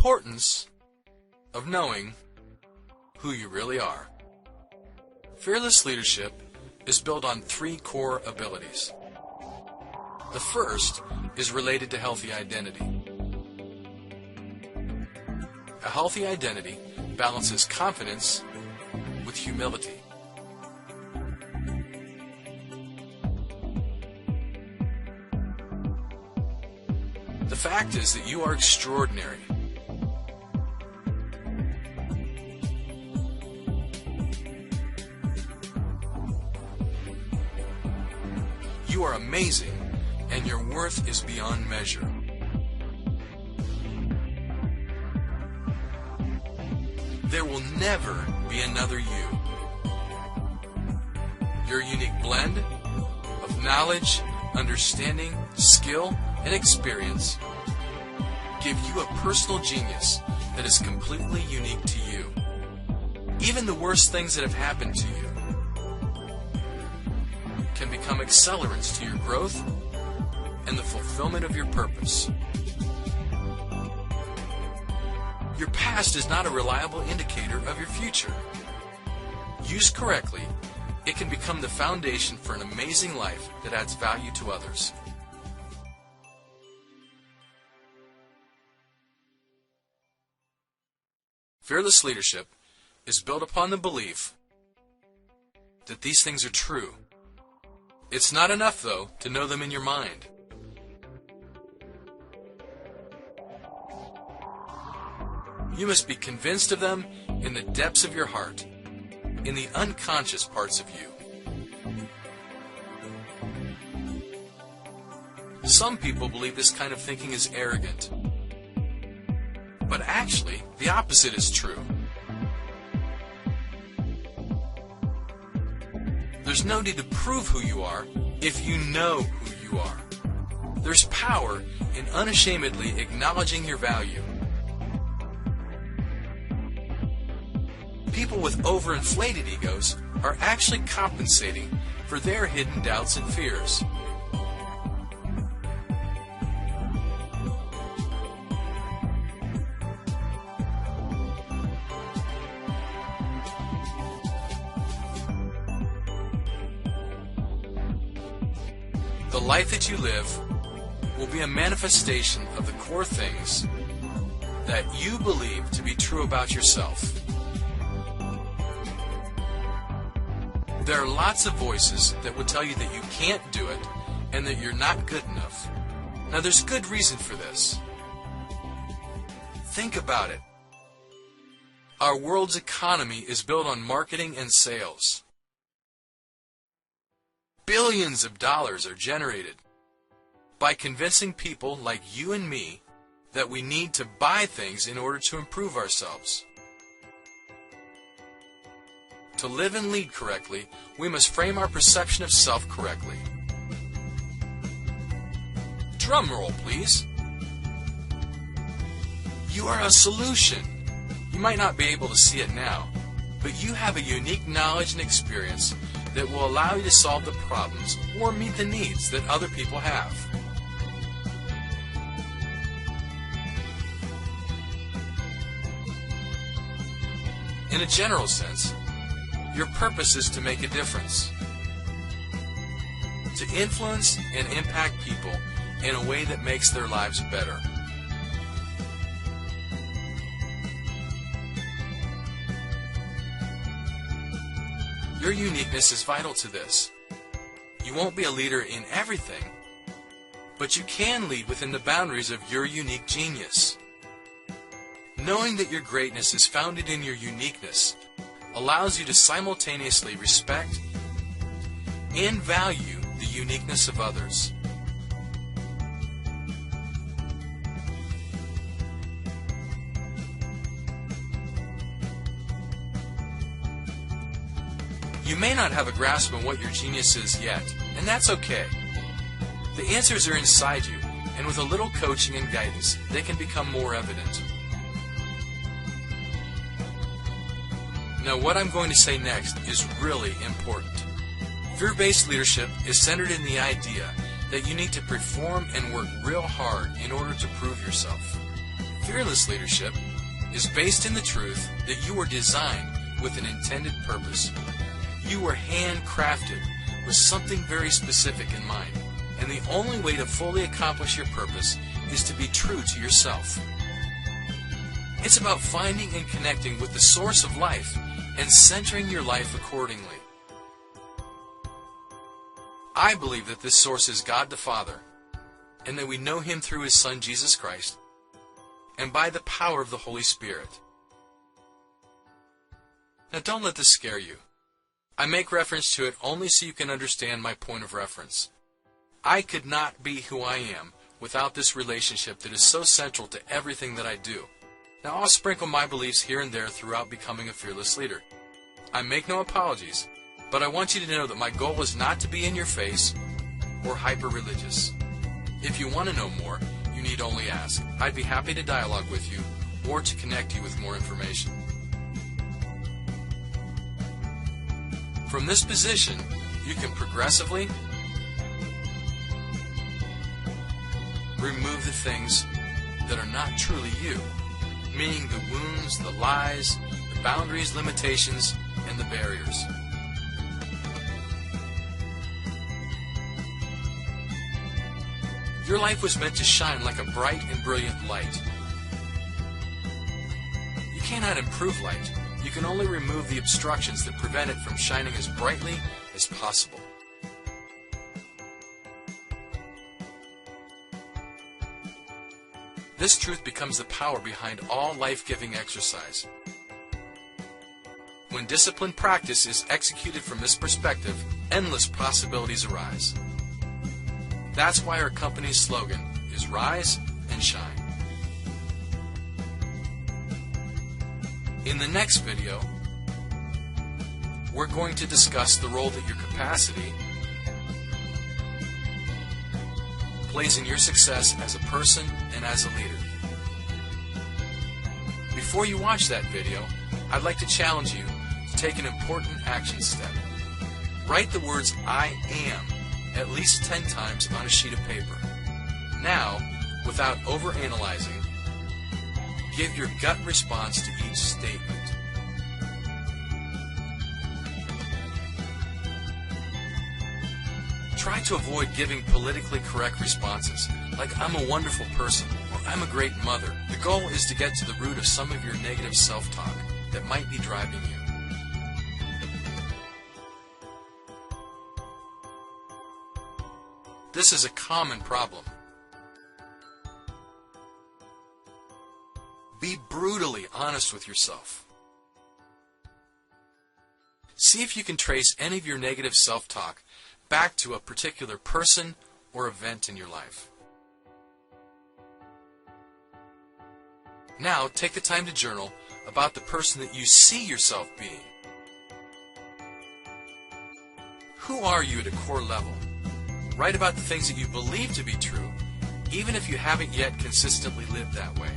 importance of knowing who you really are. Fearless leadership is built on 3 core abilities. The first is related to healthy identity. A healthy identity balances confidence with humility. The fact is that you are extraordinary. You are amazing, and your worth is beyond measure. There will never be another you. Your unique blend of knowledge, understanding, skill, and experience give you a personal genius that is completely unique to you. Even the worst things that have happened to you can become accelerants to your growth and the fulfillment of your purpose. Your past is not a reliable indicator of your future. Used correctly, it can become the foundation for an amazing life that adds value to others. Fearless leadership is built upon the belief that these things are true. It's not enough, though, to know them in your mind. You must be convinced of them in the depths of your heart, in the unconscious parts of you. Some people believe this kind of thinking is arrogant. But actually, the opposite is true. There's no need to prove who you are if you know who you are. There's power in unashamedly acknowledging your value. People with overinflated egos are actually compensating for their hidden doubts and fears. The life that you live will be a manifestation of the core things that you believe to be true about yourself. There are lots of voices that will tell you that you can't do it and that you're not good enough. Now, there's good reason for this. Think about it. Our world's economy is built on marketing and sales. Billions of dollars are generated by convincing people like you and me that we need to buy things in order to improve ourselves. To live and lead correctly, we must frame our perception of self correctly. Drum roll, please. You are a solution. You might not be able to see it now, but you have a unique knowledge and experience that will allow you to solve the problems or meet the needs that other people have. In a general sense, your purpose is to make a difference, to influence and impact people in a way that makes their lives better. Your uniqueness is vital to this. You won't be a leader in everything, but you can lead within the boundaries of your unique genius. Knowing that your greatness is founded in your uniqueness allows you to simultaneously respect and value the uniqueness of others. You may not have a grasp on what your genius is yet, and that's okay. The answers are inside you, and with a little coaching and guidance, they can become more evident. Now, what I'm going to say next is really important. Fear-based leadership is centered in the idea that you need to perform and work real hard in order to prove yourself. Fearless leadership is based in the truth that you were designed with an intended purpose. You were handcrafted with something very specific in mind, and the only way to fully accomplish your purpose is to be true to yourself. It's about finding and connecting with the source of life and centering your life accordingly. I believe that this source is God the Father, and that we know Him through His Son Jesus Christ, and by the power of the Holy Spirit. Now don't let this scare you. I make reference to it only so you can understand my point of reference. I could not be who I am without this relationship that is so central to everything that I do. Now I'll sprinkle my beliefs here and there throughout becoming a fearless leader. I make no apologies, but I want you to know that my goal is not to be in your face or hyper-religious. If you want to know more, you need only ask. I'd be happy to dialogue with you or to connect you with more information. From this position, you can progressively remove the things that are not truly you, meaning the wounds, the lies, the boundaries, limitations, and the barriers. Your life was meant to shine like a bright and brilliant light. You cannot improve light. You can only remove the obstructions that prevent it from shining as brightly as possible. This truth becomes the power behind all life-giving exercise. When disciplined practice is executed from this perspective, endless possibilities arise. That's why our company's slogan is Rise and Shine. In the next video, we're going to discuss the role that your capacity plays in your success as a person and as a leader. Before you watch that video, I'd like to challenge you to take an important action step. Write the words I am at least 10 times on a sheet of paper. Now, without overanalyzing, give your gut response to each statement. Try to avoid giving politically correct responses, like I'm a wonderful person or I'm a great mother. The goal is to get to the root of some of your negative self-talk that might be driving you. This is a common problem. Be brutally honest with yourself. See if you can trace any of your negative self-talk back to a particular person or event in your life. Now, take the time to journal about the person that you see yourself being. Who are you at a core level? Write about the things that you believe to be true, even if you haven't yet consistently lived that way.